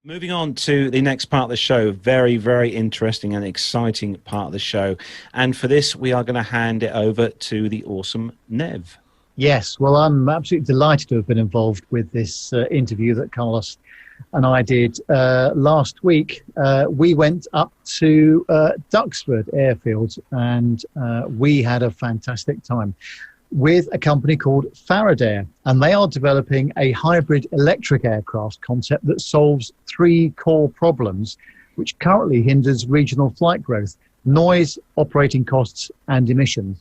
Moving on to the next part of the show, very, very interesting and exciting part of the show. And for this, we are going to hand it over to the awesome Nev. Yes, well, I'm absolutely delighted to have been involved with this interview that Carlos and I did last week. We went up to Duxford airfield and we had a fantastic time with a company called Faradair, and they are developing a hybrid electric aircraft concept that solves three core problems which currently hinders regional flight growth: noise, operating costs, and emissions.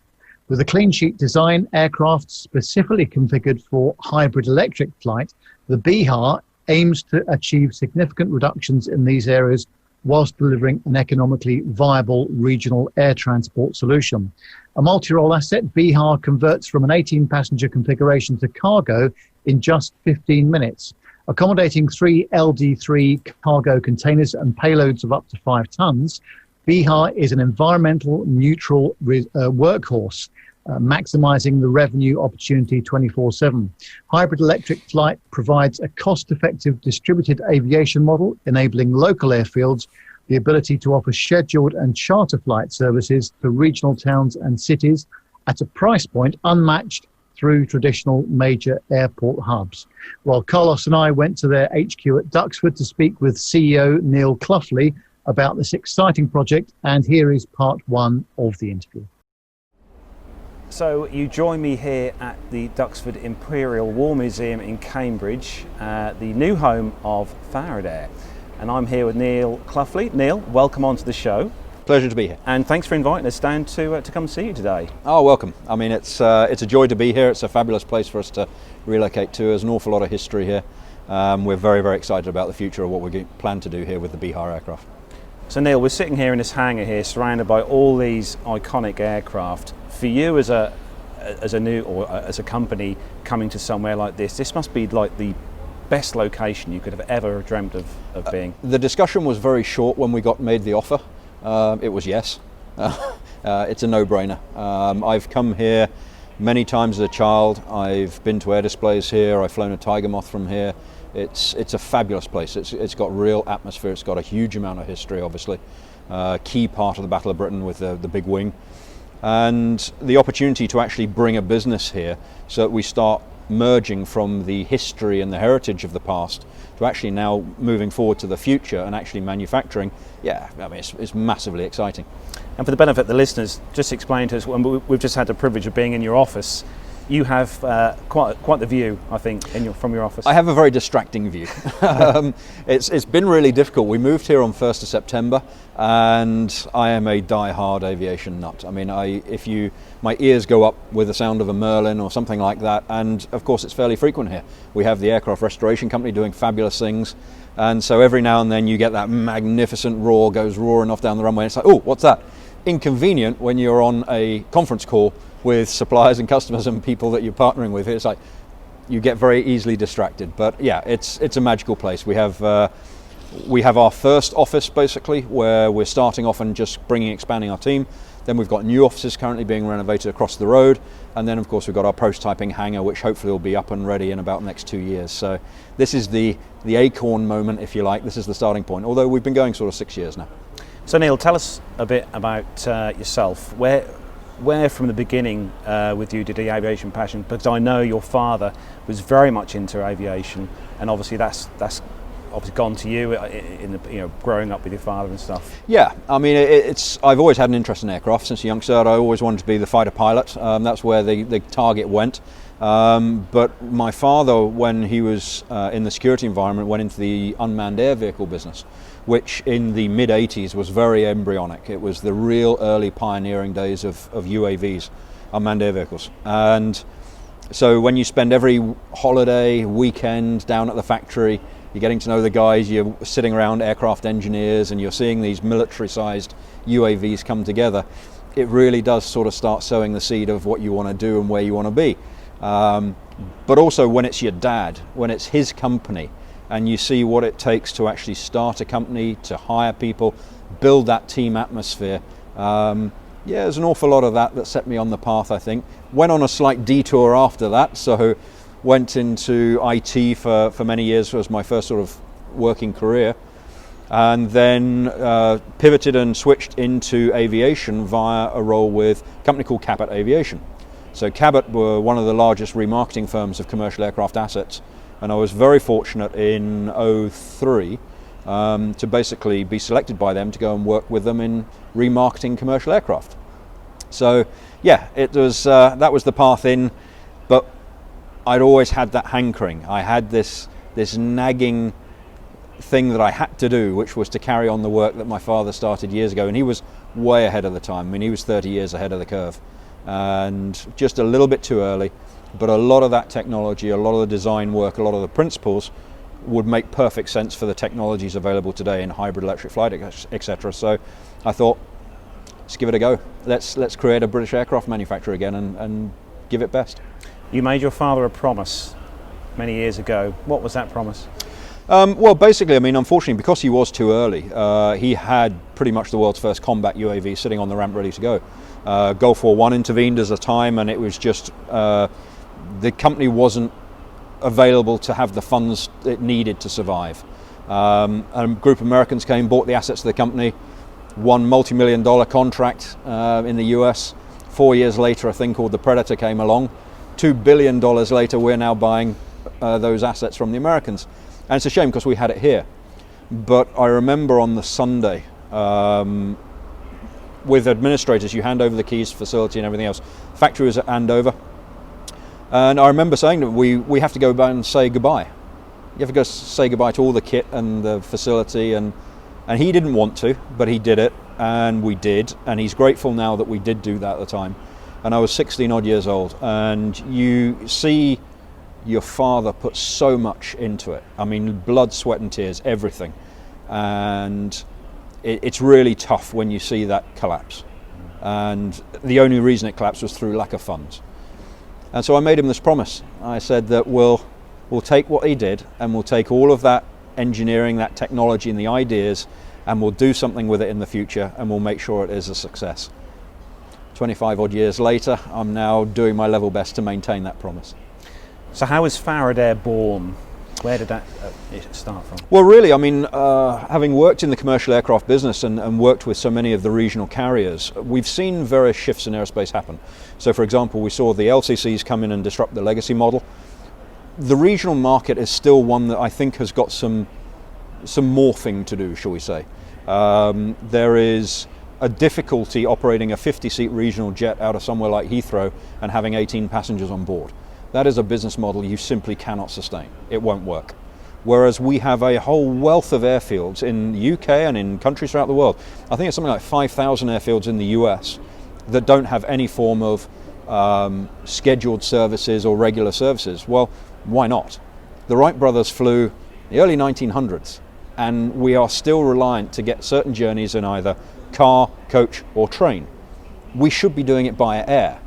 With a clean sheet design aircraft specifically configured for hybrid electric flight, the BEHA aims to achieve significant reductions in these areas whilst delivering an economically viable regional air transport solution. A multi-role asset, BEHA converts from an 18-passenger configuration to cargo in just 15 minutes. Accommodating 3 LD3 cargo containers and payloads of up to 5 tons, BEHA is an environmental neutral workhorse, maximizing the revenue opportunity 24/7. Hybrid electric flight provides a cost-effective distributed aviation model, enabling local airfields the ability to offer scheduled and charter flight services to regional towns and cities at a price point unmatched through traditional major airport hubs. Well, Carlos and I went to their HQ at Duxford to speak with CEO Neil Cloughley about this exciting project, and here is part one of the interview. So you join me here at the Duxford Imperial War Museum in Cambridge, the new home of Faradair. And I'm here with Neil Cloughley. Neil, welcome onto the show. Pleasure to be here. And thanks for inviting us down to come see you today. Oh, welcome. I mean, it's a joy to be here. It's a fabulous place for us to relocate to. There's an awful lot of history here. We're very, very excited about the future of what we plan to do here with the BEHA aircraft. So Neil, we're sitting here in this hangar here, surrounded by all these iconic aircraft. For you as a company coming to somewhere like this must be like the best location you could have ever dreamt of being. The discussion was very short when we made the offer. It was yes. It's a no-brainer. I've come here many times as a child. I've been to air displays here. I've flown a Tiger Moth from here. It's a fabulous place. It's got real atmosphere. It's got a huge amount of history, obviously. Key part of the Battle of Britain with the big wing. And the opportunity to actually bring a business here so that we start merging from the history and the heritage of the past to actually now moving forward to the future and actually manufacturing, I mean, it's massively exciting. And for the benefit of the listeners, just explain to us, we've just had the privilege of being in your office. You have quite the view, I think, from your office. I have a very distracting view. It's been really difficult. We moved here on 1st of September, and I am a die-hard aviation nut. I mean, my ears go up with the sound of a Merlin or something like that, and of course it's fairly frequent here. We have the aircraft restoration company doing fabulous things, and so every now and then you get that magnificent roar goes roaring off down the runway, and it's like, oh, what's that? Inconvenient when you're on a conference call with suppliers and customers and people that you're partnering with. It's like you get very easily distracted. But yeah, it's a magical place. We have our first office basically where we're starting off and just expanding our team. Then we've got new offices currently being renovated across the road, and then of course we've got our prototyping hangar, which hopefully will be up and ready in about the next 2 years. So this is the acorn moment, if you like. This is the starting point, although we've been going sort of 6 years now. So Neil, tell us a bit about yourself. Where from the beginning with you did the aviation passion? Because I know your father was very much into aviation, and obviously that's obviously gone to you in the growing up with your father and stuff. Yeah, I mean I've always had an interest in aircraft since a youngster. I always wanted to be the fighter pilot. That's where the target went. But my father, when he was in the security environment, went into the unmanned air vehicle business, which in the mid-80s was very embryonic. It was the real early pioneering days of UAVs, unmanned air vehicles. And so when you spend every holiday, weekend down at the factory, you're getting to know the guys, you're sitting around aircraft engineers, and you're seeing these military-sized UAVs come together, it really does sort of start sowing the seed of what you want to do and where you want to be. But also when it's your dad, when it's his company, and you see what it takes to actually start a company, to hire people, build that team atmosphere. There's an awful lot of that set me on the path, I think. Went on a slight detour after that, so went into IT for many years. Was my first sort of working career, and then pivoted and switched into aviation via a role with a company called Cabot Aviation. So Cabot were one of the largest remarketing firms of commercial aircraft assets, and I was very fortunate in 2003 to basically be selected by them to go and work with them in remarketing commercial aircraft. So yeah, it was that was the path in, but I'd always had that hankering. I had this nagging thing that I had to do, which was to carry on the work that my father started years ago, and he was way ahead of the time. I mean, he was 30 years ahead of the curve, and just a little bit too early, but a lot of that technology, a lot of the design work, a lot of the principles would make perfect sense for the technologies available today in hybrid electric flight, etc. So I thought, let's give it a go. Let's create a British aircraft manufacturer again and give it best. You made your father a promise many years ago. What was that promise? Well, basically, I mean, unfortunately, because he was too early, he had pretty much the world's first combat UAV sitting on the ramp ready to go. Gulf War I intervened as a time, and it was just the company wasn't available to have the funds it needed to survive. A group of Americans came, bought the assets of the company, won multi-million-dollar contract in the US. 4 years later, a thing called the Predator came along. $2 billion later, we're now buying those assets from the Americans. And it's a shame because we had it here. But I remember on the Sunday, with administrators, you hand over the keys, facility and everything else. Factory was at Andover. And I remember saying that we have to go back and say goodbye. You have to go say goodbye to all the kit and the facility. And he didn't want to, but he did it. And we did. And he's grateful now that we did do that at the time. And I was 16 odd years old. And you see your father put so much into it. I mean, blood, sweat and tears, everything. And it's really tough when you see that collapse. And the only reason it collapsed was through lack of funds. And so I made him this promise. I said that we'll take what he did and we'll take all of that engineering, that technology and the ideas, and we'll do something with it in the future, and we'll make sure it is a success. 25 odd years later, I'm now doing my level best to maintain that promise. So how was Faradair born? Where did that start from? Well, really, I mean, having worked in the commercial aircraft business and worked with so many of the regional carriers, we've seen various shifts in aerospace happen. So, for example, we saw the LCCs come in and disrupt the legacy model. The regional market is still one that I think has got some morphing to do, shall we say. There is a difficulty operating a 50-seat regional jet out of somewhere like Heathrow and having 18 passengers on board. That is a business model you simply cannot sustain. It won't work. Whereas we have a whole wealth of airfields in the UK and in countries throughout the world. I think it's something like 5,000 airfields in the US that don't have any form of scheduled services or regular services. Well, why not? The Wright brothers flew in the early 1900s, and we are still reliant to get certain journeys in either car, coach or train. We should be doing it by air.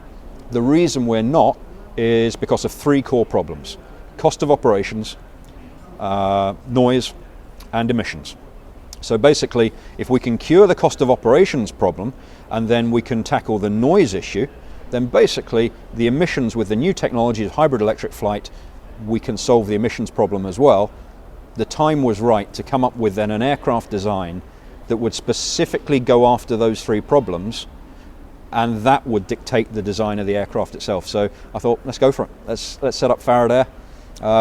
The reason we're not is because of three core problems: cost of operations, noise and emissions. So basically, if we can cure the cost of operations problem and then we can tackle the noise issue, then basically the emissions with the new technology of hybrid electric flight, we can solve the emissions problem as well. The time was right to come up with then an aircraft design that would specifically go after those three problems, and that would dictate the design of the aircraft itself. So I thought, let's go for it. Let's set up Faradair.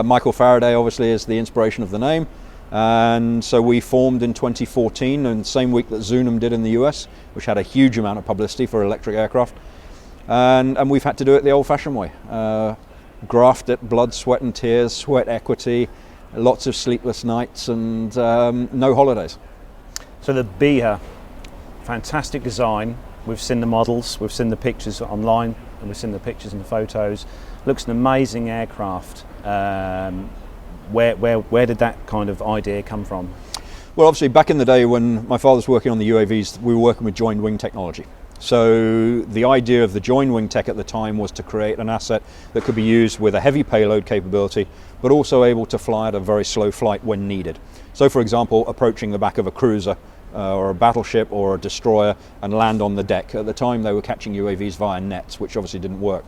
Michael Faradair obviously is the inspiration of the name, and so we formed in 2014, in the same week that Zunum did in the US, which had a huge amount of publicity for electric aircraft, and we've had to do it the old-fashioned way. Graft it, blood, sweat and tears, sweat equity, lots of sleepless nights and no holidays. So the BEHA, fantastic design. We've seen the models, we've seen the pictures online, and we've seen the pictures and the photos. Looks an amazing aircraft. Where did that kind of idea come from? Well, obviously back in the day when my father was working on the UAVs, we were working with joined wing technology. So the idea of the joined wing tech at the time was to create an asset that could be used with a heavy payload capability, but also able to fly at a very slow flight when needed. So for example, approaching the back of a cruiser or a battleship or a destroyer and land on the deck. At the time they were catching UAVs via nets, which obviously didn't work.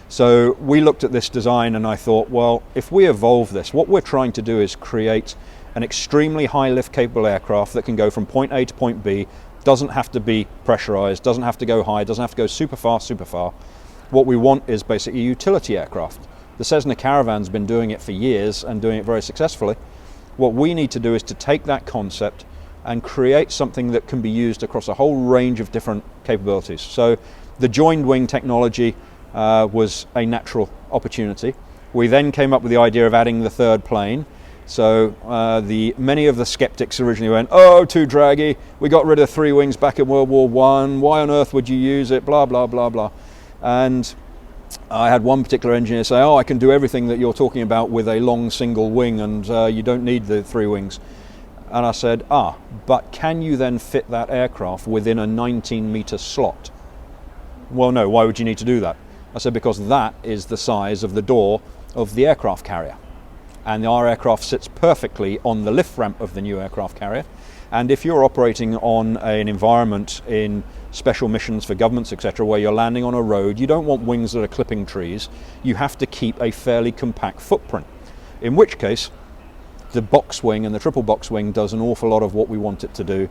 So we looked at this design and I thought, well, if we evolve this, what we're trying to do is create an extremely high lift capable aircraft that can go from point A to point B, doesn't have to be pressurized, doesn't have to go high, doesn't have to go super fast, super far. What we want is basically a utility aircraft. The Cessna Caravan's been doing it for years and doing it very successfully. What we need to do is to take that concept and create something that can be used across a whole range of different capabilities. So the joined wing technology was a natural opportunity. We then came up with the idea of adding the third plane. So many of the skeptics originally went, oh, too draggy, we got rid of 3 wings back in World War I, why on earth would you use it, blah, blah, blah, blah. And I had one particular engineer say, oh, I can do everything that you're talking about with a long single wing, and you don't need the 3 wings. And I said, but can you then fit that aircraft within a 19-metre slot? Well, no, why would you need to do that? I said, because that is the size of the door of the aircraft carrier. And our aircraft sits perfectly on the lift ramp of the new aircraft carrier. And if you're operating on an environment in special missions for governments, etc., where you're landing on a road, you don't want wings that are clipping trees. You have to keep a fairly compact footprint. In which case, the box wing and the triple box wing does an awful lot of what we want it to do,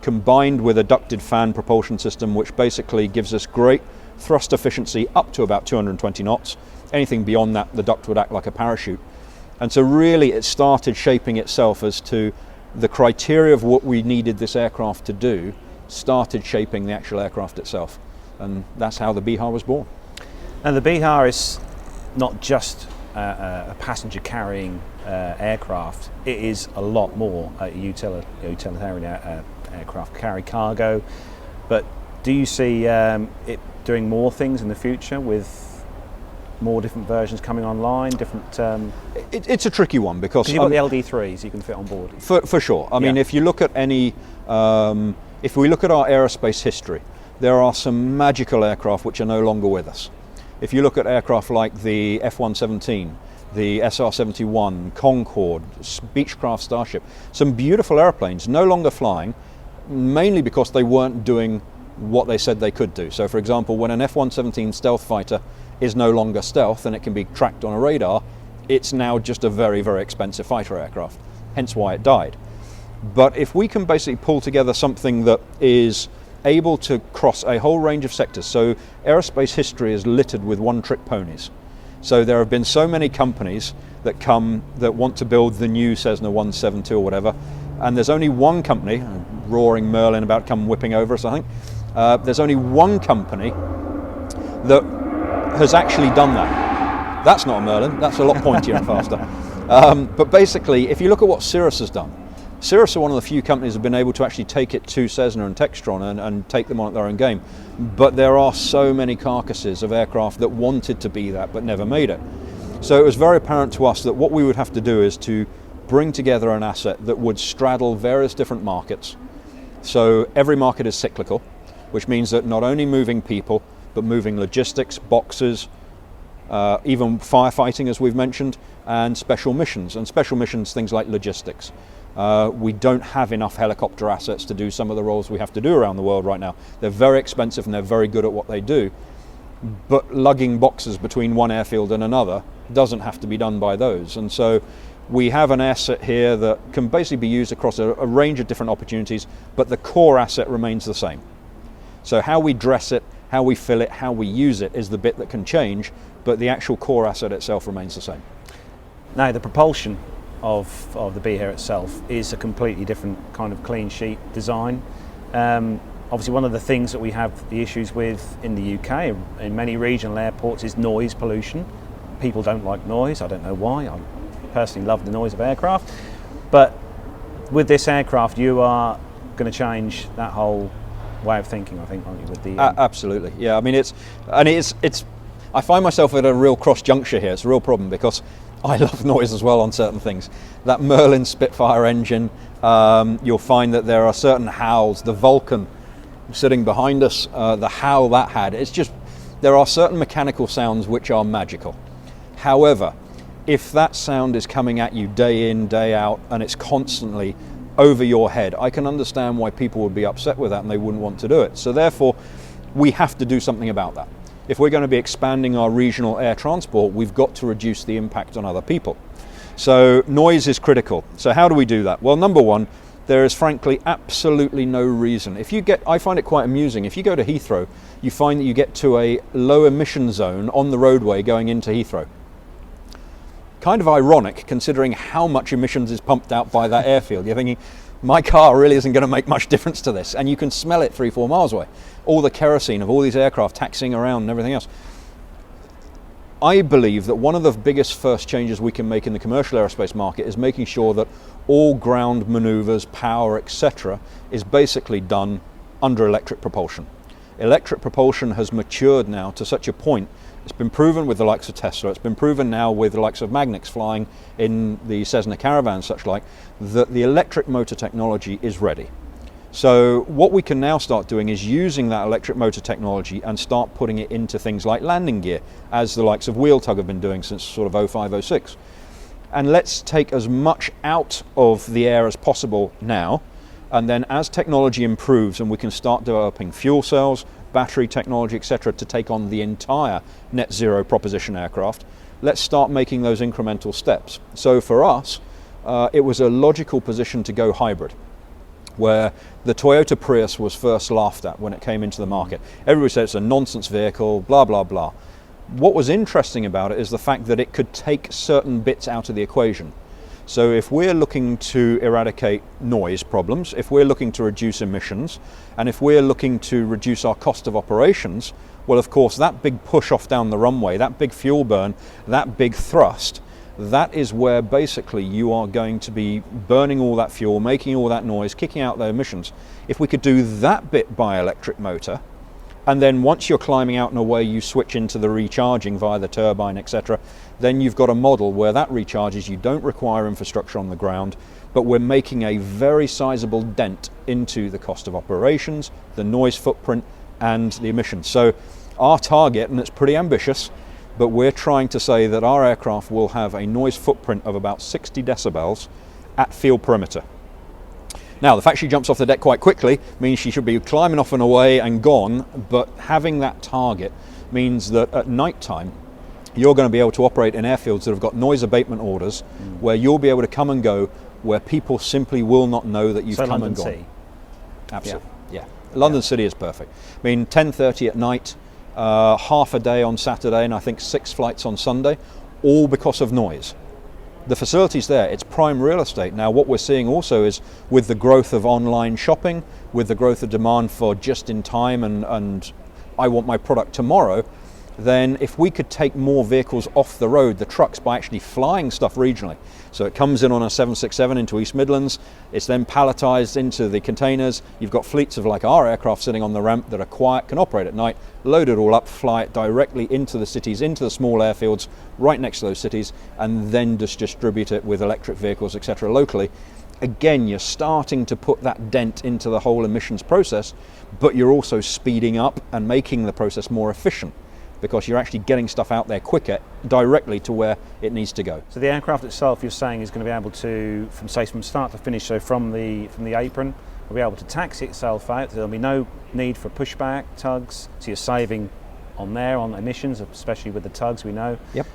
combined with a ducted fan propulsion system, which basically gives us great thrust efficiency up to about 220 knots. Anything beyond that, the duct would act like a parachute. And so really it started shaping itself as to the criteria of what we needed this aircraft to do, started shaping the actual aircraft itself. And that's how the BEHA was born. And the BEHA is not just a passenger carrying aircraft, it is a lot more utilitarian aircraft, carry cargo. But do you see it doing more things in the future with more different versions coming online, different... It's a tricky one because... you've got the LD3s you can fit on board. For sure. I mean, if you look at any... if we look at our aerospace history, there are some magical aircraft which are no longer with us. If you look at aircraft like the F-117, the SR-71, Concorde, Beechcraft Starship, some beautiful airplanes no longer flying, mainly because they weren't doing what they said they could do. So for example, when an F-117 stealth fighter is no longer stealth and it can be tracked on a radar, it's now just a very, very expensive fighter aircraft, hence why it died. But if we can basically pull together something that is able to cross a whole range of sectors, so aerospace history is littered with one-trick ponies. So there have been so many companies that come that want to build the new Cessna 172 or whatever, and there's only one company, roaring Merlin about to come whipping over us, I think, there's only one company that has actually done that. That's not a Merlin, that's a lot pointier and faster. But basically, if you look at what Cirrus has done, Cirrus are one of the few companies that have been able to actually take it to Cessna and Textron and take them on at their own game. But there are so many carcasses of aircraft that wanted to be that but never made it. So it was very apparent to us that what we would have to do is to bring together an asset that would straddle various different markets. So every market is cyclical, which means that not only moving people, but moving logistics, boxes, even firefighting, as we've mentioned, and special missions. And special missions, things like logistics. We don't have enough helicopter assets to do some of the roles we have to do around the world right now. They're very expensive and they're very good at what they do. But lugging boxes between one airfield and another doesn't have to be done by those. And so we have an asset here that can basically be used across a range of different opportunities, but the core asset remains the same. So how we dress it, how we fill it, how we use it is the bit that can change, but the actual core asset itself remains the same. Now the propulsion of the BEHA itself is a completely different kind of clean sheet design. Obviously one of the things that we have the issues with in the UK, in many regional airports, is noise pollution. People don't like noise, I don't know why. I personally love the noise of aircraft. But with this aircraft you are going to change that whole way of thinking, I think, aren't you? With the absolutely, yeah. I mean, it's I find myself at a real cross juncture here. It's a real problem because I love noise as well on certain things. That Merlin Spitfire engine, you'll find that there are certain howls. The Vulcan sitting behind us, the howl that had, it's just, there are certain mechanical sounds which are magical. However, if that sound is coming at you day in, day out, and it's constantly over your head, I can understand why people would be upset with that and they wouldn't want to do it. So therefore, we have to do something about that. If we're going to be expanding our regional air transport, we've got to reduce the impact on other people. So noise is critical. So how do we do that? Well, number one, there is frankly absolutely no reason. I find it quite amusing. If you go to Heathrow, you find that you get to a low emission zone on the roadway going into Heathrow. Kind of ironic considering how much emissions is pumped out by that airfield. You're thinking, my car really isn't going to make much difference to this, and you can smell it 3-4 miles away. All the kerosene of all these aircraft taxiing around and everything else. I believe that one of the biggest first changes we can make in the commercial aerospace market is making sure that all ground maneuvers, power, etc. is basically done under electric propulsion. Electric propulsion has matured now to such a point. It's been proven with the likes of Tesla, it's been proven now with the likes of Magnix flying in the Cessna Caravan, such like, that the electric motor technology is ready. So what we can now start doing is using that electric motor technology and start putting it into things like landing gear, as the likes of Wheel Tug have been doing since sort of 05, 06. And let's take as much out of the air as possible now, and then as technology improves and we can start developing fuel cells, battery technology, etc., to take on the entire net zero proposition aircraft, let's start making those incremental steps. So for us, it was a logical position to go hybrid, where the Toyota Prius was first laughed at when it came into the market. Everybody said it's a nonsense vehicle, blah, blah, blah. What was interesting about it is the fact that it could take certain bits out of the equation. So if we're looking to eradicate noise problems, if we're looking to reduce emissions, and if we're looking to reduce our cost of operations, well, of course, that big push off down the runway, that big fuel burn, that big thrust, that is where basically you are going to be burning all that fuel, making all that noise, kicking out the emissions. If we could do that bit by electric motor, and then once you're climbing out and away, you switch into the recharging via the turbine, etc., then you've got a model where that recharges, you don't require infrastructure on the ground, but we're making a very sizable dent into the cost of operations, the noise footprint, and the emissions. So our target, and it's pretty ambitious, but we're trying to say that our aircraft will have a noise footprint of about 60 decibels at field perimeter. Now, the fact she jumps off the deck quite quickly means she should be climbing off and away and gone, but having that target means that at night time, you're going to be able to operate in airfields that have got noise abatement orders, where you'll be able to come and go, where people simply will not know that you've come London and gone. City. Absolutely, yeah. London City is perfect. I mean, 10:30 at night, half a day on Saturday, and I think 6 flights on Sunday, all because of noise. The facility's there, it's prime real estate. Now what we're seeing also is with the growth of online shopping, with the growth of demand for just in time and I want my product tomorrow, then if we could take more vehicles off the road, the trucks, by actually flying stuff regionally. So it comes in on a 767 into East Midlands, it's then palletized into the containers. You've got fleets of like our aircraft sitting on the ramp that are quiet, can operate at night, load it all up, fly it directly into the cities, into the small airfields right next to those cities, and then just distribute it with electric vehicles, etc. locally. Again, you're starting to put that dent into the whole emissions process, but you're also speeding up and making the process more efficient, because you're actually getting stuff out there quicker directly to where it needs to go. So the aircraft itself, you're saying, is going to be able to, from start to finish, so from the apron, will be able to taxi itself out. There'll be no need for pushback, tugs, so you're saving on emissions, especially with the tugs, we know. Yep.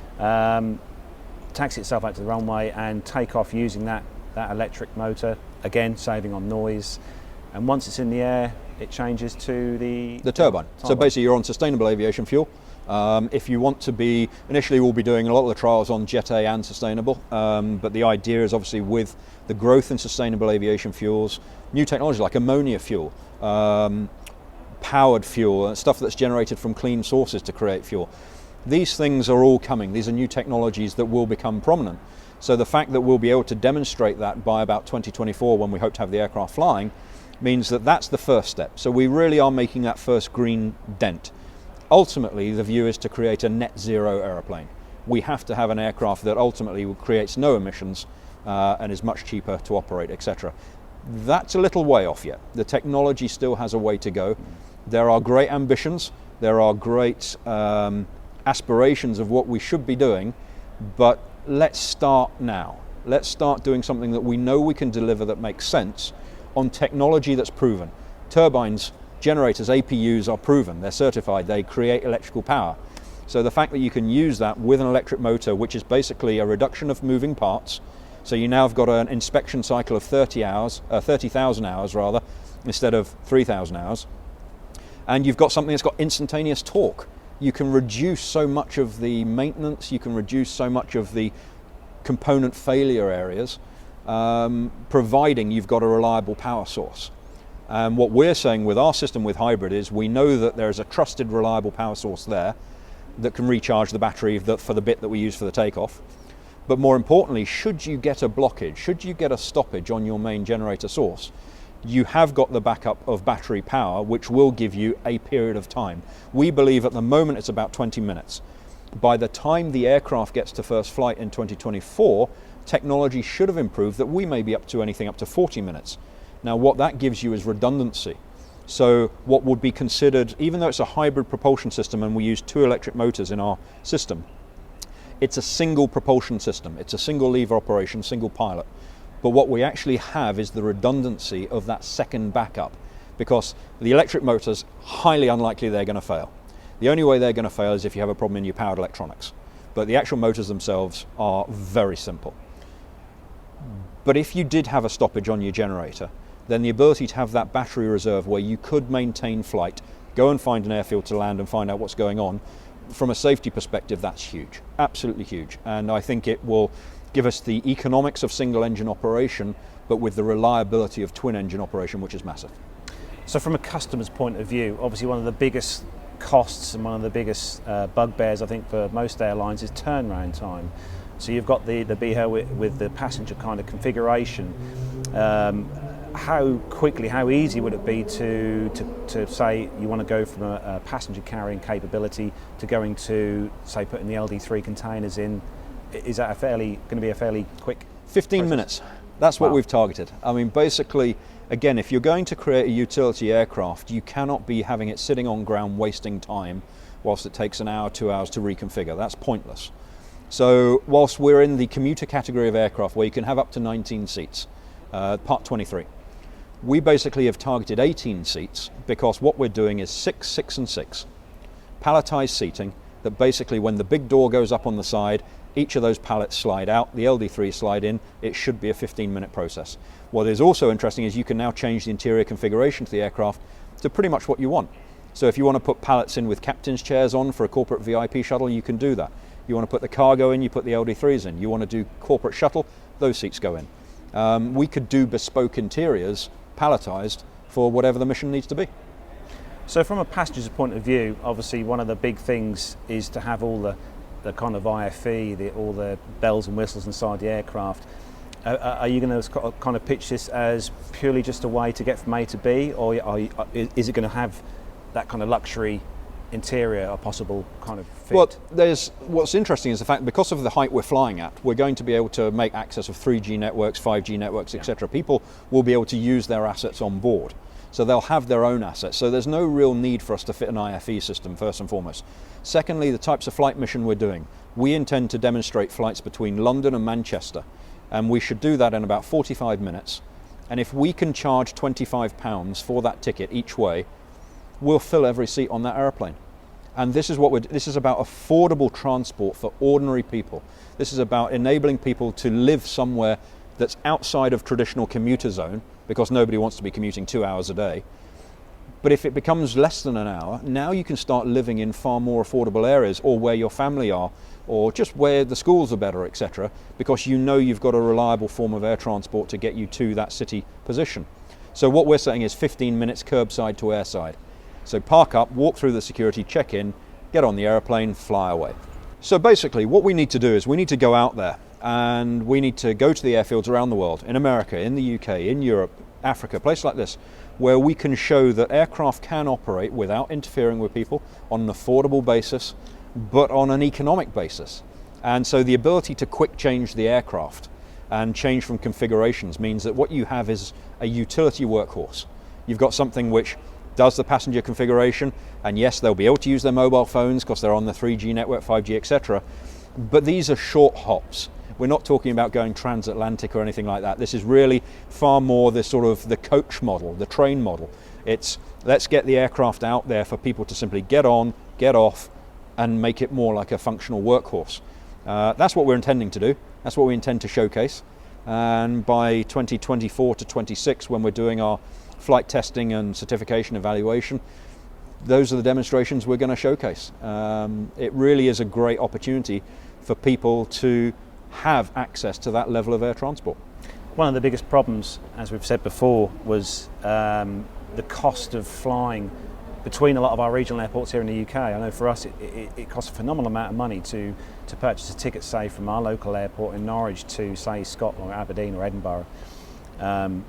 Taxi itself out to the runway and take off using that electric motor, again saving on noise. And once it's in the air, it changes to the turbine. So basically you're on sustainable aviation fuel. If you want to be, initially we'll be doing a lot of the trials on Jet A and sustainable, but the idea is obviously with the growth in sustainable aviation fuels, new technology like ammonia fuel, powered fuel, stuff that's generated from clean sources to create fuel. These things are all coming. These are new technologies that will become prominent. So the fact that we'll be able to demonstrate that by about 2024, when we hope to have the aircraft flying, means that that's the first step. So we really are making that first green dent. Ultimately, the view is to create a net zero aeroplane. We have to have an aircraft that ultimately creates no emissions and is much cheaper to operate, etc. That's a little way off yet. The technology still has a way to go. There are great ambitions, there are great aspirations of what we should be doing, but let's start now. Let's start doing something that we know we can deliver that makes sense on technology that's proven. Turbines, generators, APUs are proven, they're certified, they create electrical power. So the fact that you can use that with an electric motor, which is basically a reduction of moving parts, so you now have got an inspection cycle of 30,000 hours rather, instead of 3,000 hours, and you've got something that's got instantaneous torque. You can reduce so much of the maintenance, you can reduce so much of the component failure areas, providing you've got a reliable power source. And what we're saying with our system with hybrid is we know that there is a trusted, reliable power source there that can recharge the battery for the bit that we use for the takeoff. But more importantly, should you get a blockage, should you get a stoppage on your main generator source, you have got the backup of battery power, which will give you a period of time. We believe at the moment it's about 20 minutes. By the time the aircraft gets to first flight in 2024, technology should have improved that we may be up to anything up to 40 minutes. Now what that gives you is redundancy. So what would be considered, even though it's a hybrid propulsion system and we use 2 electric motors in our system, it's a single propulsion system. It's a single lever operation, single pilot. But what we actually have is the redundancy of that second backup, because the electric motors, highly unlikely they're going to fail. The only way they're going to fail is if you have a problem in your powered electronics. But the actual motors themselves are very simple. But if you did have a stoppage on your generator, then the ability to have that battery reserve where you could maintain flight, go and find an airfield to land and find out what's going on, from a safety perspective, that's huge, absolutely huge. And I think it will give us the economics of single engine operation, but with the reliability of twin engine operation, which is massive. So from a customer's point of view, obviously one of the biggest costs and one of the biggest bugbears, I think, for most airlines is turnaround time. So you've got the BEHA with the passenger kind of configuration. How quickly, how easy would it be to say you want to go from a passenger carrying capability to going to, say, putting the LD3 containers in? Is that going to be a fairly quick 15 process? Minutes. That's what Wow. we've targeted. I mean, basically, again, if you're going to create a utility aircraft, you cannot be having it sitting on ground wasting time whilst it takes an hour, 2 hours to reconfigure. That's pointless. So whilst we're in the commuter category of aircraft where you can have up to 19 seats, Part 23, we basically have targeted 18 seats because what we're doing is 6, 6 and 6 palletized seating that basically when the big door goes up on the side, each of those pallets slide out, the LD3 slide in. It should be a 15-minute process. What is also interesting is you can now change the interior configuration to the aircraft to pretty much what you want. So if you want to put pallets in with captain's chairs on for a corporate VIP shuttle, you can do that. You want to put the cargo in, you put the LD3s in. You want to do corporate shuttle, those seats go in. We could do bespoke interiors, palletized, for whatever the mission needs to be. So from a passenger's point of view, obviously one of the big things is to have all the kind of IFE, all the bells and whistles inside the aircraft. Are you going to kind of pitch this as purely just a way to get from A to B, or is it going to have that kind of luxury interior, a possible kind of fit? Well, what's interesting is the fact because of the height we're flying at, we're going to be able to make access of 3G networks, 5G networks, etc. People will be able to use their assets on board. So they'll have their own assets. So there's no real need for us to fit an IFE system, first and foremost. Secondly, the types of flight mission we're doing. We intend to demonstrate flights between London and Manchester, and we should do that in about 45 minutes. And if we can charge £25 for that ticket each way, we'll fill every seat on that aeroplane. And this is this is about affordable transport for ordinary people. This is about enabling people to live somewhere that's outside of traditional commuter zone, because nobody wants to be commuting 2 hours a day. But if it becomes less than an hour, now you can start living in far more affordable areas, or where your family are, or just where the schools are better, etc., because you know you've got a reliable form of air transport to get you to that city position. So what we're saying is 15 minutes curbside to airside. So park up, walk through the security, check in, get on the aeroplane, fly away. So basically what we need to do is we need to go out there and we need to go to the airfields around the world, in America, in the UK, in Europe, Africa, places like this, where we can show that aircraft can operate without interfering with people on an affordable basis, but on an economic basis. And so the ability to quick change the aircraft and change from configurations means that what you have is a utility workhorse. You've got something which does the passenger configuration, and yes, they'll be able to use their mobile phones because they're on the 3G network, 5G, etc. But these are short hops. We're not talking about going transatlantic or anything like that. This is really far more the sort of the coach model, the train model. It's let's get the aircraft out there for people to simply get on, get off, and make it more like a functional workhorse. That's what we're intending to do. That's what we intend to showcase. And by 2024 to 26, when we're doing our flight testing and certification evaluation, those are the demonstrations we're going to showcase. It really is a great opportunity for people to have access to that level of air transport. One of the biggest problems, as we've said before, was the cost of flying between a lot of our regional airports here in the UK. I know for us it costs a phenomenal amount of money to purchase a ticket, say, from our local airport in Norwich to, say, Scotland or Aberdeen or Edinburgh.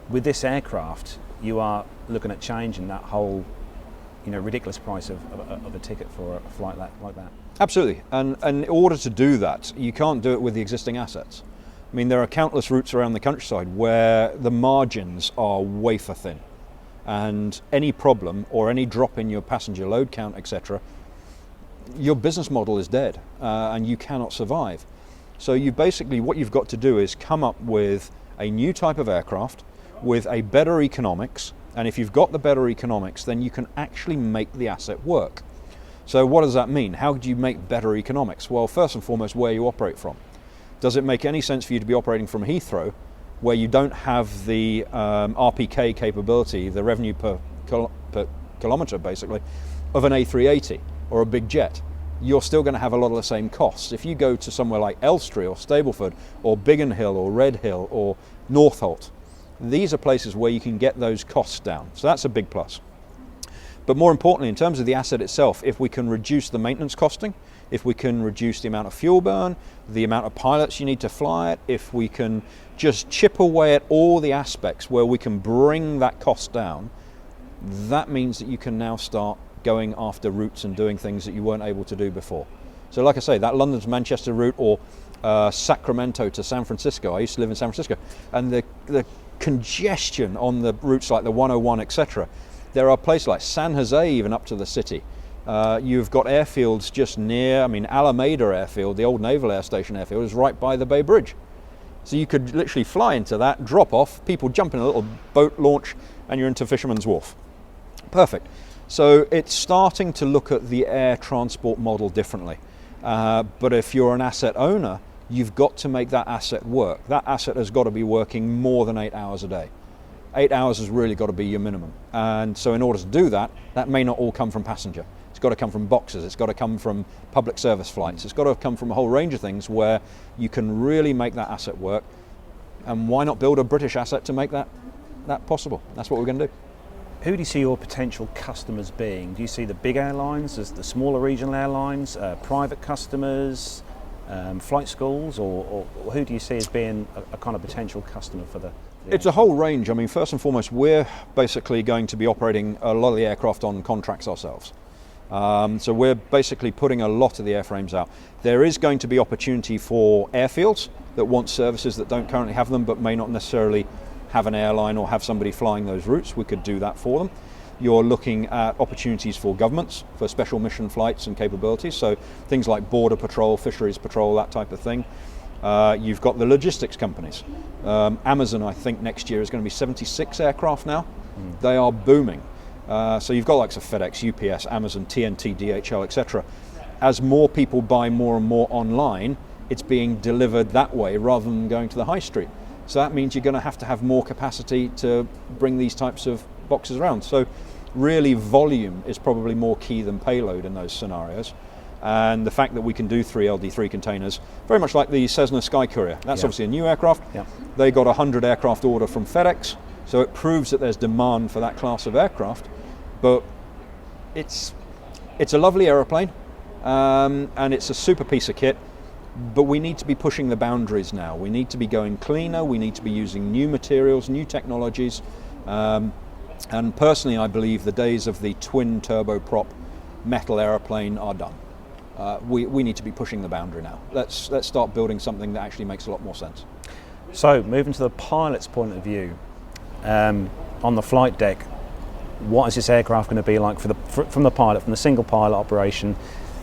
With this aircraft, you are looking at changing that whole, ridiculous price of a ticket for a flight like that. Absolutely, and in order to do that, you can't do it with the existing assets. I mean, there are countless routes around the countryside where the margins are wafer thin, and any problem or any drop in your passenger load count, etc., your business model is dead, and you cannot survive. So what you've got to do is come up with a new type of aircraft with a better economics, and if you've got the better economics, then you can actually make the asset work. So what does that mean? How do you make better economics? Well, first and foremost, where you operate from. Does it make any sense for you to be operating from Heathrow, where you don't have the RPK capability, the revenue per kilometre basically, of an A380 or a big jet? You're still going to have a lot of the same costs. If you go to somewhere like Elstree or Stableford or Biggin Hill or Redhill or Northolt, these are places where you can get those costs down. So that's a big plus. But more importantly, in terms of the asset itself, if we can reduce the maintenance costing, if we can reduce the amount of fuel burn, the amount of pilots you need to fly it, if we can just chip away at all the aspects where we can bring that cost down, that means that you can now start going after routes and doing things that you weren't able to do before. So like I say, that London to Manchester route, or Sacramento to San Francisco. I used to live in San Francisco, and the congestion on the routes like the 101, etc. There are places like San Jose, even up to the city. You've got airfields just near, Alameda Airfield, the old Naval Air Station airfield, is right by the Bay Bridge. So you could literally fly into that, drop off, people jump in a little boat launch, and you're into Fisherman's Wharf. Perfect. So it's starting to look at the air transport model differently. But if you're an asset owner, you've got to make that asset work. That asset has got to be working more than 8 hours a day. 8 hours has really got to be your minimum. And so in order to do that, that may not all come from passenger. It's got to come from boxes, it's got to come from public service flights, it's got to come from a whole range of things where you can really make that asset work. And why not build a British asset to make that possible? That's what we're going to do. Who do you see your potential customers being? Do you see the big airlines as the smaller regional airlines, private customers, flight schools, or who do you see as being a kind of potential customer for the It's a whole range. First and foremost, we're basically going to be operating a lot of the aircraft on contracts ourselves. So we're basically putting a lot of the airframes out. There is going to be opportunity for airfields that want services that don't currently have them, but may not necessarily have an airline or have somebody flying those routes. We could do that for them. You're looking at opportunities for governments for special mission flights and capabilities, so things like border patrol, fisheries patrol, that type of thing. You've got the logistics companies. Amazon, I think next year is going to be 76 aircraft now. They are booming. So you've got likes of FedEx, UPS, Amazon, TNT, DHL, etc. As more people buy more and more online, it's being delivered that way rather than going to the high street. So that means you're going to have more capacity to bring these types of boxes around. So really volume is probably more key than payload in those scenarios. And the fact that we can do 3 LD3 containers, very much like the Cessna Sky Courier. That's obviously a new aircraft. They got a 100 aircraft order from FedEx, so it proves that there's demand for that class of aircraft. But it's a lovely aeroplane, and it's a super piece of kit. But we need to be pushing the boundaries now. We need to be going cleaner. We need to be using new materials, new technologies. And personally, I believe the days of the twin turboprop metal aeroplane are done. We need to be pushing the boundary now. Let's start building something that actually makes a lot more sense. So, moving to the pilot's point of view, on the flight deck, what is this aircraft going to be like from the pilot, from the single pilot operation?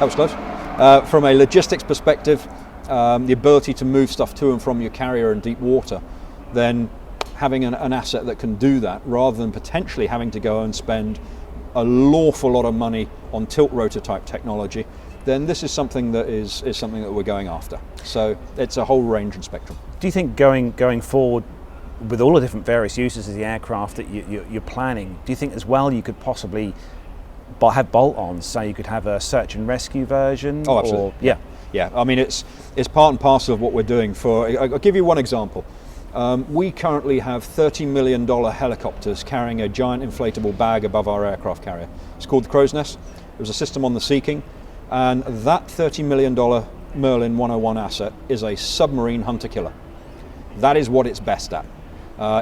That was close. From a logistics perspective, the ability to move stuff to and from your carrier in deep water, then having an asset that can do that rather than potentially having to go and spend an awful lot of money on tilt rotor type technology, then this is something that is something that we're going after. So it's a whole range and spectrum. Do you think going forward with all the different various uses of the aircraft that you're planning, do you think as well you could possibly have bolt-ons, so you could have a search and rescue version? Oh, absolutely. Yeah. Yeah, I mean it's part and parcel of what we're doing. I'll give you one example. We currently have $30 million helicopters carrying a giant inflatable bag above our aircraft carrier. It's called the Crow's Nest. It was a system on the Sea King, and that $30 million Merlin 101 asset is a submarine hunter-killer. That is what it's best at.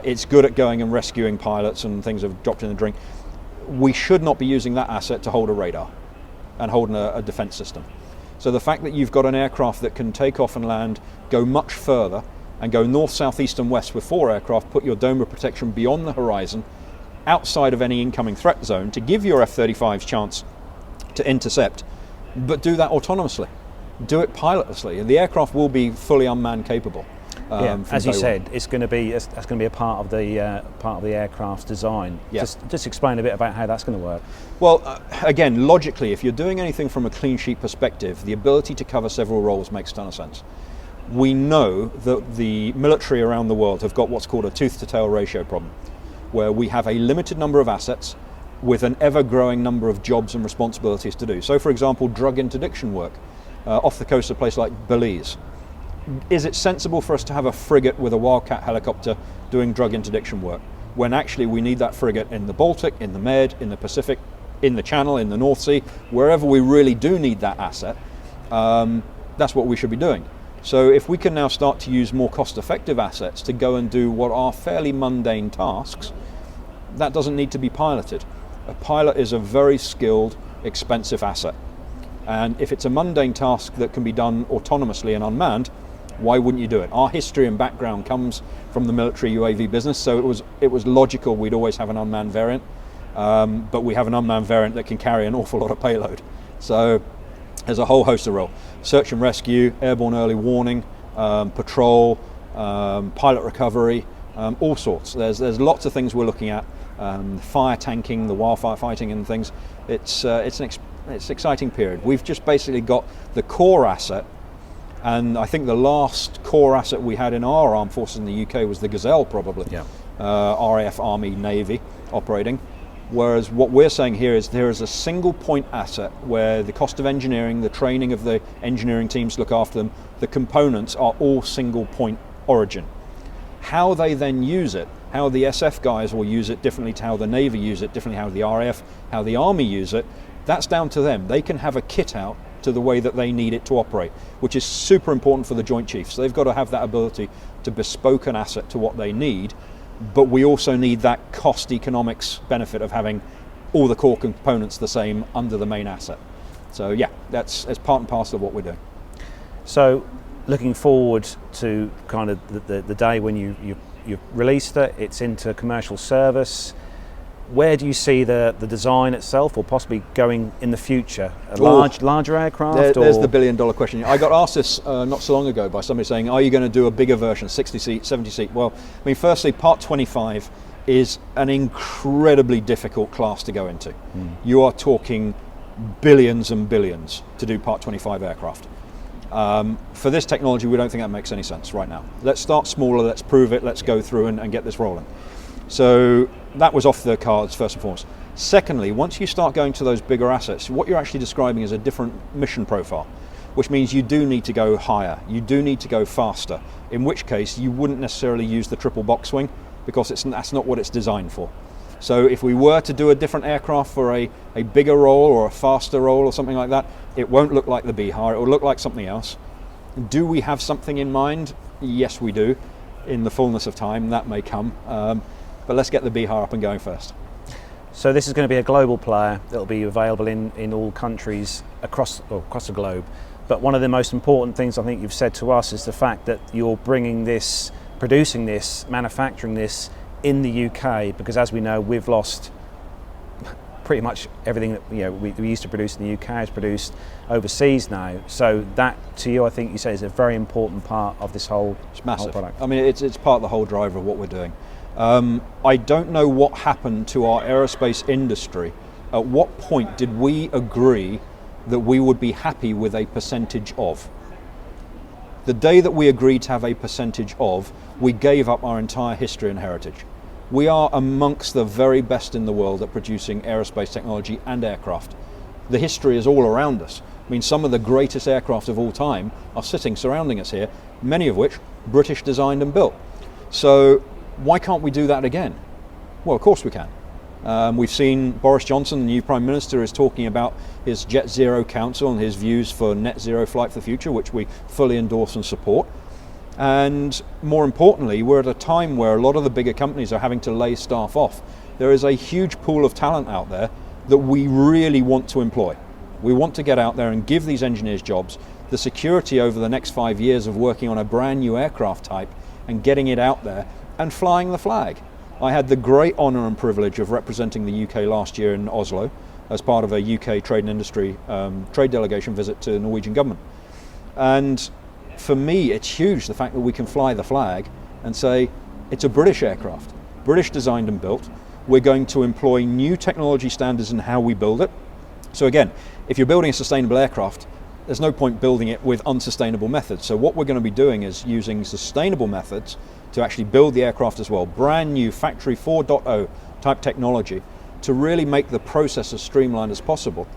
It's good at going and rescuing pilots and things that have dropped in the drink. We should not be using that asset to hold a radar and holding a defense system. So the fact that you've got an aircraft that can take off and land, go much further, and go north, south, east and west with 4 aircraft, put your dome of protection beyond the horizon, outside of any incoming threat zone, to give your F-35's chance to intercept, but do that autonomously. Do it pilotlessly. The aircraft will be fully unmanned capable. As you said, that's going to be a part of the aircraft's design. Yeah. Just explain a bit about how that's going to work. Well, again, logically, if you're doing anything from a clean sheet perspective, the ability to cover several roles makes a ton of sense. We know that the military around the world have got what's called a tooth-to-tail ratio problem, where we have a limited number of assets with an ever-growing number of jobs and responsibilities to do. So, for example, drug interdiction work off the coast of a place like Belize. Is it sensible for us to have a frigate with a Wildcat helicopter doing drug interdiction work, when actually we need that frigate in the Baltic, in the Med, in the Pacific, in the Channel, in the North Sea, wherever we really do need that asset? That's what we should be doing. So if we can now start to use more cost-effective assets to go and do what are fairly mundane tasks, that doesn't need to be piloted. A pilot is a very skilled, expensive asset. And if it's a mundane task that can be done autonomously and unmanned, why wouldn't you do it? Our history and background comes from the military UAV business, so it was logical we'd always have an unmanned variant, but we have an unmanned variant that can carry an awful lot of payload. So there's a whole host of roles: search and rescue, airborne early warning, patrol, pilot recovery, all sorts. There's lots of things we're looking at. Fire tanking, the wildfire fighting and things. It's an exciting period. We've just basically got the core asset. And I think the last core asset we had in our armed forces in the UK was the Gazelle, probably. Yeah. RAF, Army, Navy operating. Whereas what we're saying here is there is a single point asset where the cost of engineering, the training of the engineering teams to look after them, the components are all single point origin. How they then use it, how the SF guys will use it differently to how the Navy use it, differently how the RAF, how the Army use it, that's down to them. They can have a kit out to the way that they need it to operate, which is super important for the Joint Chiefs. They've got to have that ability to bespoke an asset to what they need, but we also need that cost economics benefit of having all the core components the same under the main asset. So yeah, that's part and parcel of what we're doing. So looking forward to kind of the day when you've released it, it's into commercial service. Where do you see the design itself, or possibly going in the future? Larger aircraft? There's the $1 billion question. I got asked this not so long ago by somebody saying, are you going to do a bigger version, 60 seat, 70 seat? Well, I mean, firstly, Part 25 is an incredibly difficult class to go into. You are talking billions and billions to do Part 25 aircraft. For this technology, we don't think that makes any sense right now. Let's start smaller, let's prove it, let's go through and get this rolling. So that was off the cards first and foremost. Secondly, once you start going to those bigger assets, what you're actually describing is a different mission profile, which means you do need to go higher, you do need to go faster, in which case you wouldn't necessarily use the triple box wing, because that's not what it's designed for. So if we were to do a different aircraft for a bigger role or a faster role or something like that, it won't look like the BEHA, it will look like something else. Do we have something in mind? Yes, we do. In the fullness of time, that may come. But let's get the BEHA up and going first. So this is going to be a global player that will be available in all countries across the globe. But one of the most important things I think you've said to us is the fact that you're bringing this, producing this, manufacturing this in the UK, because as we know, we've lost pretty much everything that we used to produce in the UK is produced overseas now. So that, to you, I think you say, is a very important part of this whole, it's massive. Whole product. I mean, it's part of the whole driver of what we're doing. I don't know what happened to our aerospace industry. At what point did we agree that we would be happy with a percentage of? The day that we agreed to have a percentage of, we gave up our entire history and heritage. We are amongst the very best in the world at producing aerospace technology and aircraft. The history is all around us. I mean, some of the greatest aircraft of all time are sitting surrounding us here, many of which British designed and built. So why can't we do that again? Well, of course we can. We've seen Boris Johnson, the new Prime Minister, is talking about his Jet Zero Council and his views for net zero flight for the future, which we fully endorse and support. And more importantly, we're at a time where a lot of the bigger companies are having to lay staff off. There is a huge pool of talent out there that we really want to employ. We want to get out there and give these engineers jobs, the security over the next 5 years of working on a brand new aircraft type and getting it out there and flying the flag. I had the great honour and privilege of representing the UK last year in Oslo as part of a UK trade and industry trade delegation visit to the Norwegian government. And for me, it's huge, the fact that we can fly the flag and say, it's a British aircraft, British designed and built. We're going to employ new technology standards in how we build it. So again, if you're building a sustainable aircraft, there's no point building it with unsustainable methods. So what we're going to be doing is using sustainable methods to actually build the aircraft as well. Brand new factory 4.0 type technology to really make the process as streamlined as possible,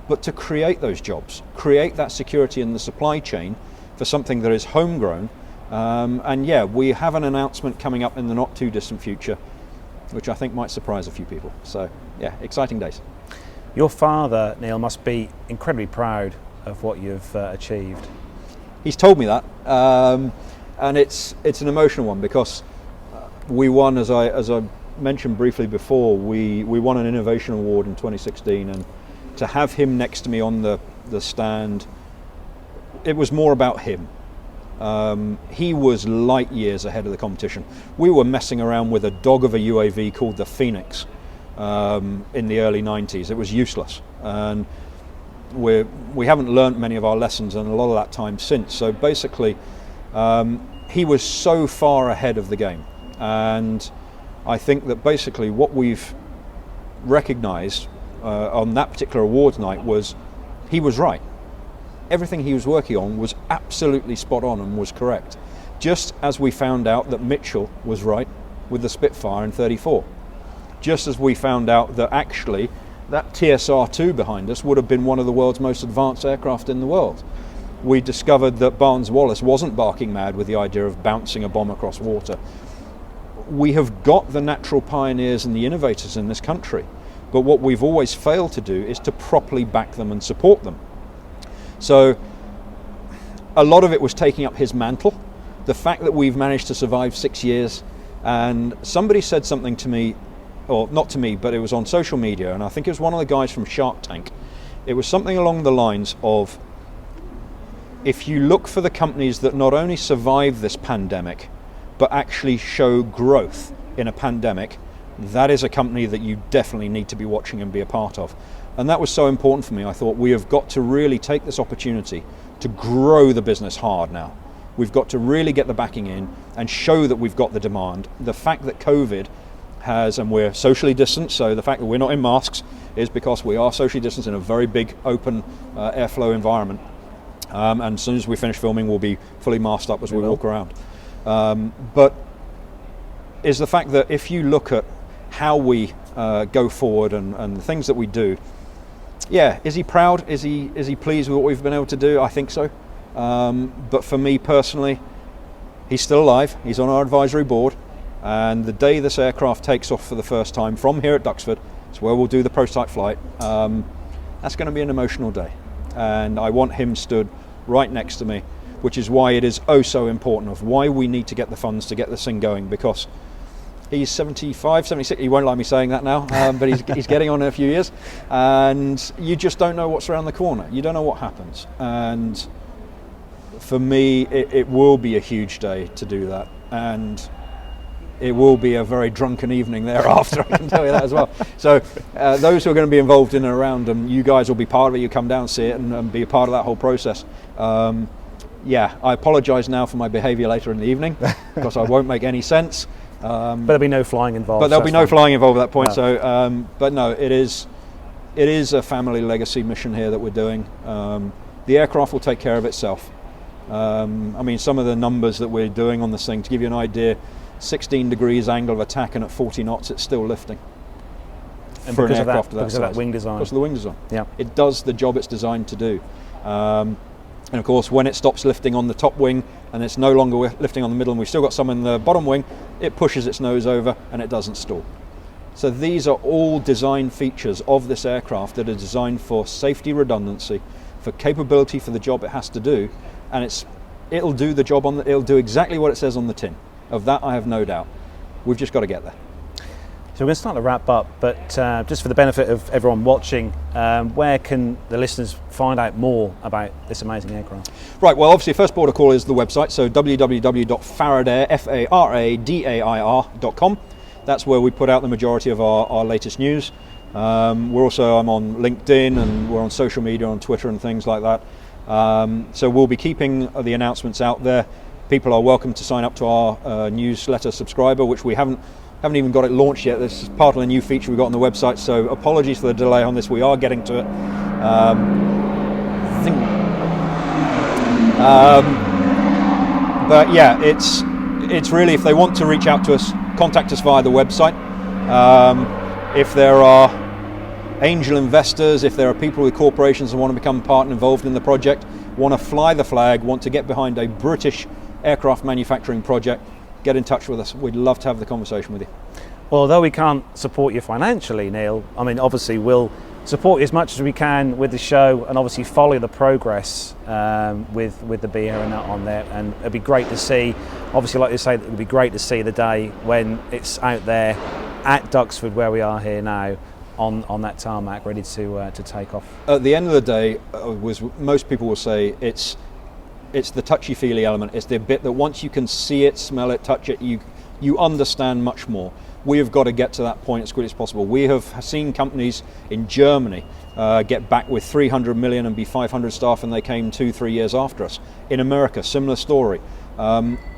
but to create those jobs, create that security in the supply chain for something that is homegrown. And yeah, we have an announcement coming up in the not too distant future, which I think might surprise a few people. So yeah, exciting days. Your father, Neil, must be incredibly proud of what you've achieved. He's told me that, and it's an emotional one because we won, as I mentioned briefly before, we won an innovation award in 2016, and to have him next to me on the stand, it was more about him. He was light years ahead of the competition. We were messing around with a dog of a UAV called the Phoenix in the early 90s. It was useless, and we haven't learnt many of our lessons and a lot of that time since. So basically, he was so far ahead of the game, and I think that basically what we've recognised on that particular awards night was he was right. Everything he was working on was absolutely spot on and was correct. Just as we found out that Mitchell was right with the Spitfire in 34. Just as we found out that actually that TSR-2 behind us would have been one of the world's most advanced aircraft in the world. We discovered that Barnes-Wallis wasn't barking mad with the idea of bouncing a bomb across water. We have got the natural pioneers and the innovators in this country, but what we've always failed to do is to properly back them and support them. So a lot of it was taking up his mantle. The fact that we've managed to survive 6 years, and somebody said something to me, or not to me, but it was on social media, and I think it was one of the guys from Shark Tank. It was something along the lines of, if you look for the companies that not only survive this pandemic, but actually show growth in a pandemic, that is a company that you definitely need to be watching and be a part of. And that was so important for me. I thought we have got to really take this opportunity to grow the business hard now. We've got to really get the backing in and show that we've got the demand. The fact that COVID has, and we're socially distanced, so the fact that we're not in masks is because we are socially distanced in a very big open airflow environment. And as soon as we finish filming, we'll be fully masked up as we walk around. But is the fact that if you look at how we go forward and the things that we do, yeah, is he proud? Is he pleased with what we've been able to do? I think so. But for me personally, he's still alive. He's on our advisory board. And the day this aircraft takes off for the first time from here at Duxford, it's where we'll do the prototype flight, that's going to be an emotional day. And I want him stood right next to me, which is why it is oh so important of why we need to get the funds to get this thing going, because he's 75, 76, he won't like me saying that now, but he's getting on in a few years, and you just don't know what's around the corner. You don't know what happens. And for me, it will be a huge day to do that. And it will be a very drunken evening thereafter, I can tell you that as well. So those who are going to be involved in and around them, you guys will be part of it. You come down and see it and be a part of that whole process. Yeah, I apologise now for my behaviour later in the evening, because I won't make any sense. But there'll be no flying involved. But there'll be no flying involved at that point. No. So, but no, it is a family legacy mission here that we're doing. The aircraft will take care of itself. I mean, some of the numbers that we're doing on this thing, to give you an idea, 16 degrees angle of attack, and at 40 knots it's still lifting. And for an because of aircraft that, of that because of that size. wing design. Because of the wing design. Yeah. It does the job it's designed to do. And of course, when it stops lifting on the top wing and it's no longer lifting on the middle and we've still got some in the bottom wing, it pushes its nose over and it doesn't stall. So these are all design features of this aircraft that are designed for safety redundancy, for capability for the job it has to do, and it'll do the job it'll do exactly what it says on the tin. Of that I have no doubt. We've just got to get there. So we're going to start to wrap up, but just for the benefit of everyone watching, where can the listeners find out more about this amazing aircraft? Right, well obviously first port of call is the website, so www.faradair.com. That's where we put out the majority of our latest news. I'm on LinkedIn and we're on social media, on Twitter and things like that. So we'll be keeping the announcements out there. People are welcome to sign up to our newsletter subscriber, which we haven't even got it launched yet. This is part of the new feature we've got on the website, so apologies for the delay on this. We are getting to it. But yeah, it's really, if they want to reach out to us, contact us via the website. If there are angel investors, if there are people with corporations that want to become part and involved in the project, want to fly the flag, want to get behind a British aircraft manufacturing project, get in touch with us. We'd love to have the conversation with you. Well, although we can't support you financially, Neil, I mean, obviously we'll support you as much as we can with the show, and obviously follow the progress with the BEHA and that on there. And it'd be great to see, obviously like you say, it would be great to see the day when it's out there at Duxford, where we are here now, on that tarmac, ready to take off. At the end of the day, most people will say it's the touchy-feely element. It's the bit that once you can see it, smell it, touch it, you understand much more. We have got to get to that point as quickly as possible. We have seen companies in Germany get back with 300 million and be 500 staff, and they came 2-3 years after us. In America, similar story.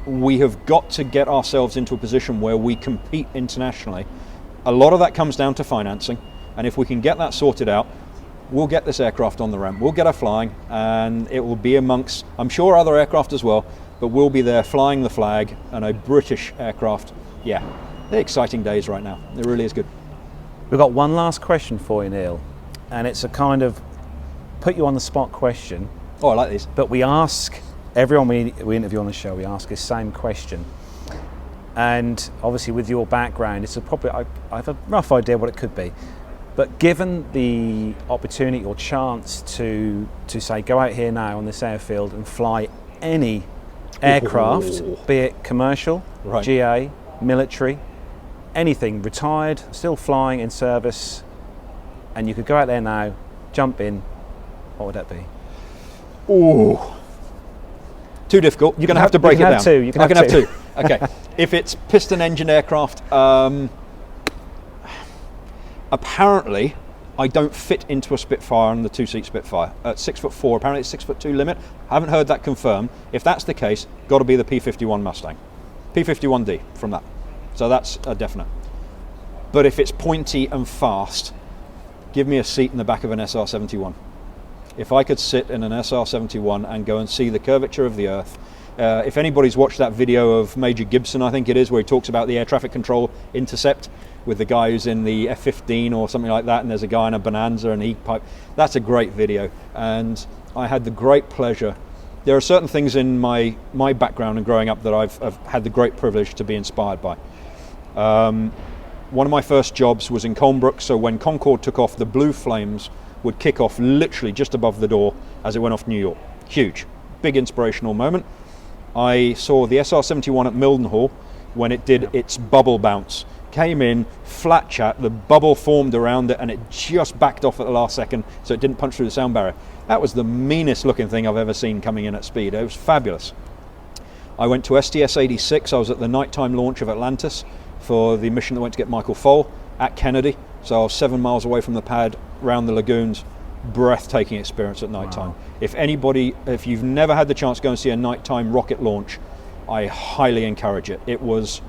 We have got to get ourselves into a position where we compete internationally. A lot of that comes down to financing, and if we can get that sorted out, we'll get this aircraft on the ramp, we'll get her flying, and it will be amongst, I'm sure, other aircraft as well, but we'll be there flying the flag, and a British aircraft. Yeah, they're exciting days right now. It really is good. We've got one last question for you, Neil, and it's a kind of put you on the spot question. Oh, I like these. But we ask everyone we interview on the show, we ask the same question. And obviously with your background, it's probably, I have a rough idea what it could be. But given the opportunity or chance to say, go out here now on this airfield and fly any aircraft, be it commercial, right, GA, military, anything, retired, still flying in service, and you could go out there now, jump in, what would that be? Ooh. Too difficult. You're going to have to break it down. You can have two. Okay. If it's piston engine aircraft, apparently I don't fit into a Spitfire on the two-seat Spitfire. At 6'4", apparently it's 6'2" limit. I haven't heard that confirmed. If that's the case, got to be the P-51 Mustang. P-51D from that. So that's a definite. But if it's pointy and fast, give me a seat in the back of an SR-71. If I could sit in an SR-71 and go and see the curvature of the Earth. If anybody's watched that video of Major Gibson, I think it is, where he talks about the air traffic control intercept with the guy who's in the F-15 or something like that, and there's a guy in a Bonanza and heat pipe. That's a great video, and I had the great pleasure. There are certain things in my background and growing up that I've had the great privilege to be inspired by. One of my first jobs was in Colnbrook, so when Concorde took off, the blue flames would kick off literally just above the door as it went off New York. Huge, big inspirational moment. I saw the SR-71 at Mildenhall when it did its bubble bounce. Came in, flat chat, the bubble formed around it and it just backed off at the last second so it didn't punch through the sound barrier. That was the meanest looking thing I've ever seen coming in at speed. It was fabulous. I went to STS-86. I was at the nighttime launch of Atlantis for the mission that went to get Michael Foale at Kennedy. So I was 7 miles away from the pad, round the lagoons. Breathtaking experience at nighttime. Wow. If you've never had the chance to go and see a nighttime rocket launch, I highly encourage it. It was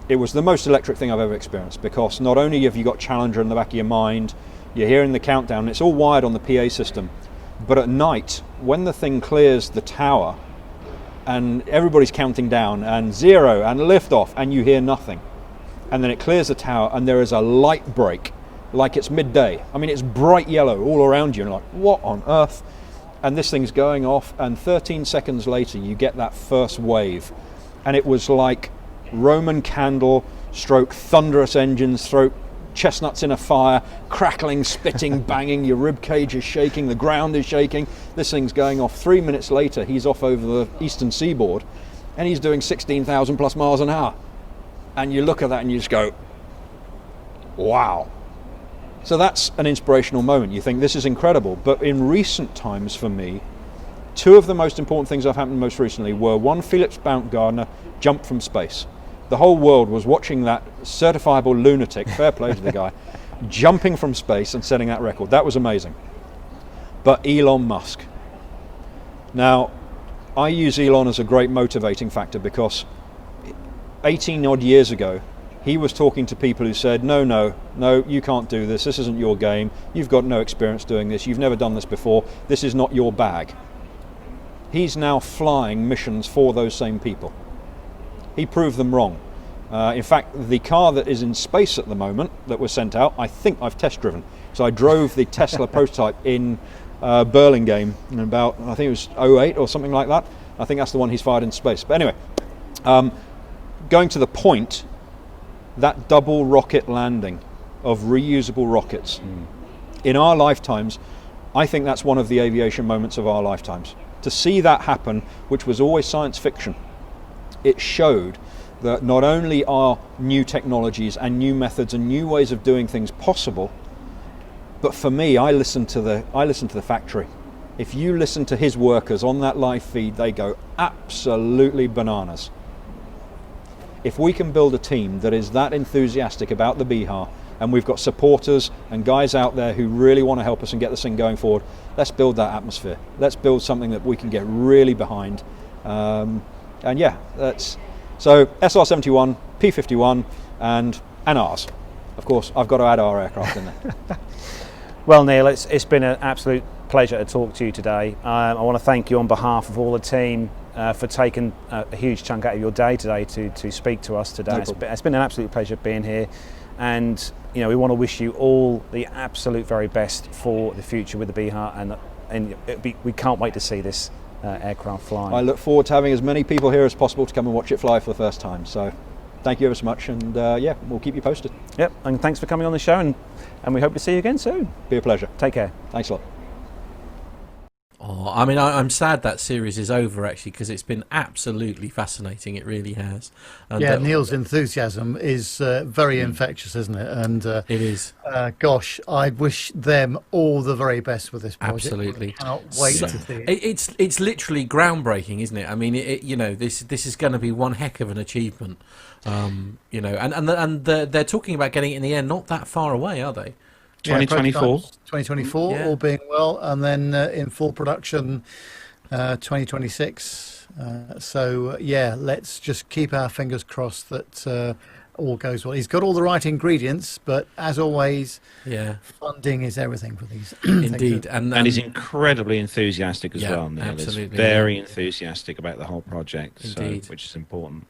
the most electric thing I've ever experienced, because not only have you got Challenger in the back of your mind, you're hearing the countdown, it's all wired on the PA system, but at night, when the thing clears the tower and everybody's counting down and 0 and liftoff and you hear nothing, and then it clears the tower and there is a light break like it's midday. I mean, it's bright yellow all around you and like, what on earth? And this thing's going off, and 13 seconds later you get that first wave, and it was like Roman candle stroke thunderous engines stroke chestnuts in a fire, crackling, spitting, banging, your rib cage is shaking, the ground is shaking, this thing's going off. 3 minutes later he's off over the eastern seaboard and he's doing 16,000 plus miles an hour, and you look at that and you just go, wow. So that's an inspirational moment. You think, this is incredible. But in recent times for me, 2 of the most important things that have happened most recently were, one, Felix Baumgartner jumped from space. The whole world was watching that certifiable lunatic, fair play to the guy, jumping from space and setting that record. That was amazing. But Elon Musk. Now, I use Elon as a great motivating factor, because 18 odd years ago, he was talking to people who said, no, you can't do this, this isn't your game, you've got no experience doing this, you've never done this before, this is not your bag. He's now flying missions for those same people. He proved them wrong. In fact, the car that is in space at the moment that was sent out, I think I've test driven. So I drove the Tesla prototype in Burlingame in about, I think it was 08 or something like that. I think that's the one he's fired in space. But anyway, going to the point, that double rocket landing of reusable rockets. In our lifetimes, I think that's one of the aviation moments of our lifetimes. To see that happen, which was always science fiction, it showed that not only are new technologies and new methods and new ways of doing things possible, but for me, I listen to the factory. If you listen to his workers on that live feed, they go absolutely bananas. If we can build a team that is that enthusiastic about the BEHA, and we've got supporters and guys out there who really want to help us and get this thing going forward, let's build that atmosphere. Let's build something that we can get really behind. And yeah, so SR-71, P-51 and ours. Of course, I've got to add our aircraft in there. Well, Neil, it's been an absolute pleasure to talk to you today. I want to thank you on behalf of all the team for taking a huge chunk out of your day today to speak to us today. No It's been an absolute pleasure being here, and you know, we want to wish you all the absolute very best for the future with the BEHA, and we can't wait to see this aircraft flying. I look forward to having as many people here as possible to come and watch it fly for the first time. So thank you ever so much, and yeah, we'll keep you posted. Yep, and thanks for coming on the show, and we hope to see you again soon. Be a pleasure. Take care. Thanks a lot. Oh, I mean, I'm sad that series is over, actually, because it's been absolutely fascinating. It really has. And yeah, Neil's enthusiasm is very infectious, isn't it? And it is. Gosh, I wish them all the very best with this project. Absolutely. I cannot wait to see it. It's literally groundbreaking, isn't it? I mean, you know, this is going to be one heck of an achievement. You know, and they're talking about getting it in the air not that far away, are they? 2024. 2024, yeah. All being well, and then in full production 2026. So yeah, let's just keep our fingers crossed that all goes well. He's got all the right ingredients, but as always, yeah, funding is everything for these. Indeed, and he's incredibly enthusiastic as well. Neil Absolutely, is very enthusiastic about the whole project, Indeed. which is important.